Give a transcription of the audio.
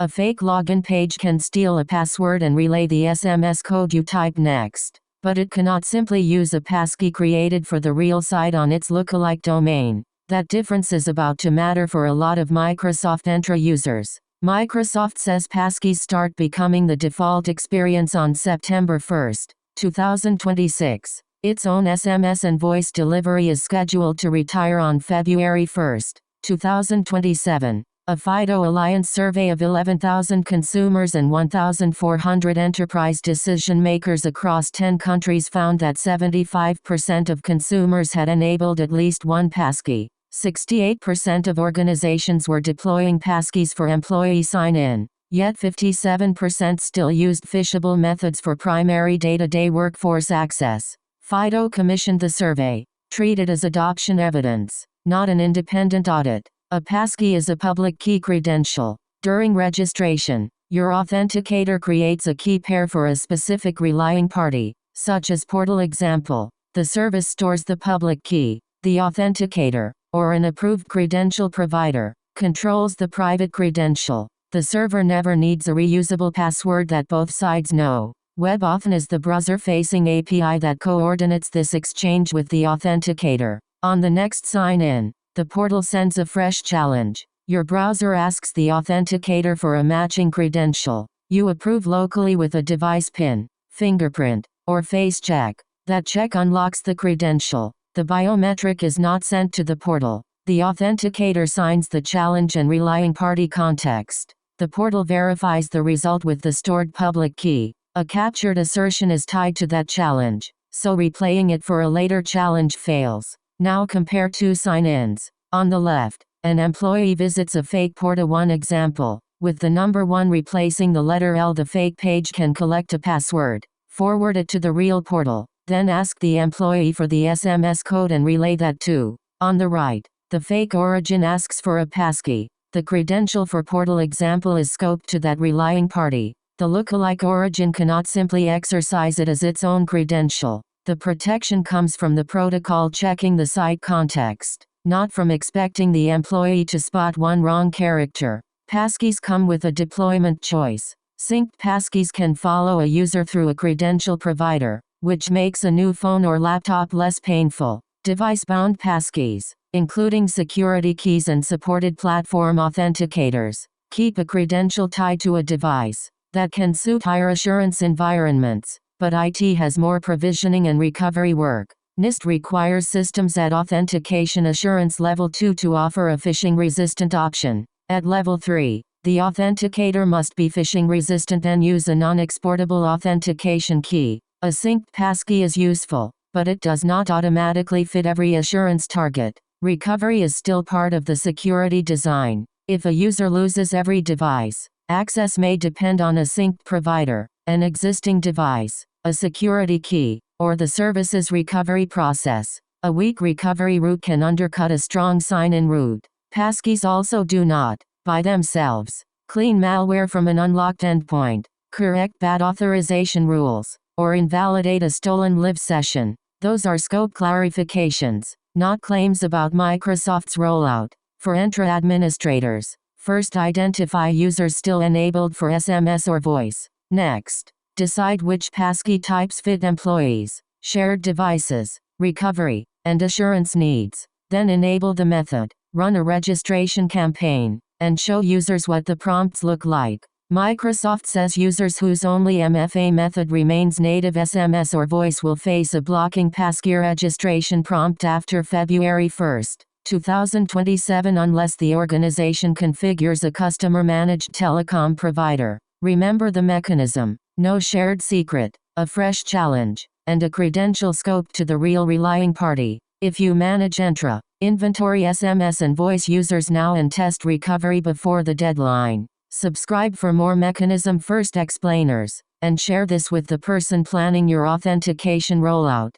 A fake login page can steal a password and relay the SMS code you type next, but it cannot simply use a passkey created for the real site on its lookalike domain. That difference is about to matter for a lot of Microsoft Entra users. Microsoft says passkeys start becoming the default experience on September 1, 2026. Its own SMS and voice delivery is scheduled to retire on February 1, 2027. A FIDO Alliance survey of 11,000 consumers and 1,400 enterprise decision-makers across 10 countries found that 75% of consumers had enabled at least one passkey. 68% of organizations were deploying passkeys for employee sign-in, yet 57% still used phishable methods for primary day-to-day workforce access. FIDO commissioned the survey, treated as adoption evidence, not an independent audit. A passkey is a public key credential. During registration, your authenticator creates a key pair for a specific relying party, such as portal example. The service stores the public key. The authenticator, or an approved credential provider, controls the private credential. The server never needs a reusable password that both sides know. WebAuthn is the browser-facing API that coordinates this exchange with the authenticator. On the next sign-in, the portal sends a fresh challenge. Your browser asks the authenticator for a matching credential. You approve locally with a device PIN, fingerprint, or face check. That check unlocks the credential. The biometric is not sent to the portal. The authenticator signs the challenge and relying party context. The portal verifies the result with the stored public key. A captured assertion is tied to that challenge, so replaying it for a later challenge fails. Now compare two sign-ins. On the left, an employee visits a fake portal 1 example. With the number 1 replacing the letter L, the fake page can collect a password, forward it to the real portal, then ask the employee for the SMS code and relay that too. On the right, the fake origin asks for a passkey. The credential for portal example is scoped to that relying party. The lookalike origin cannot simply exercise it as its own credential. The protection comes from the protocol checking the site context, not from expecting the employee to spot one wrong character. Passkeys come with a deployment choice. Synced passkeys can follow a user through a credential provider, which makes a new phone or laptop less painful. Device-bound passkeys, including security keys and supported platform authenticators, keep a credential tied to a device. That can suit higher assurance environments, but IT has more provisioning and recovery work. NIST requires systems at authentication assurance level 2 to offer a phishing-resistant option. At level 3, the authenticator must be phishing-resistant and use a non-exportable authentication key. A synced passkey is useful, but it does not automatically fit every assurance target. Recovery is still part of the security design. If a user loses every device, access may depend on a synced provider, an existing device, a security key, or the service's recovery process. A weak recovery route can undercut a strong sign-in route. Passkeys also do not, by themselves, clean malware from an unlocked endpoint, correct bad authorization rules, or invalidate a stolen live session. Those are scope clarifications, not claims about Microsoft's rollout. For Entra administrators, first identify users still enabled for SMS or voice. Next, decide which passkey types fit employees, shared devices, recovery, and assurance needs. Then enable the method, run a registration campaign, and show users what the prompts look like. Microsoft says users whose only MFA method remains native SMS or voice will face a blocking passkey registration prompt after February 1, 2027 unless the organization configures a customer-managed telecom provider. Remember the mechanism: no shared secret, a fresh challenge, and a credential scoped to the real relying party. If you manage Entra, inventory SMS and voice users now and test recovery before the deadline. Subscribe for more mechanism first explainers, and share this with the person planning your authentication rollout.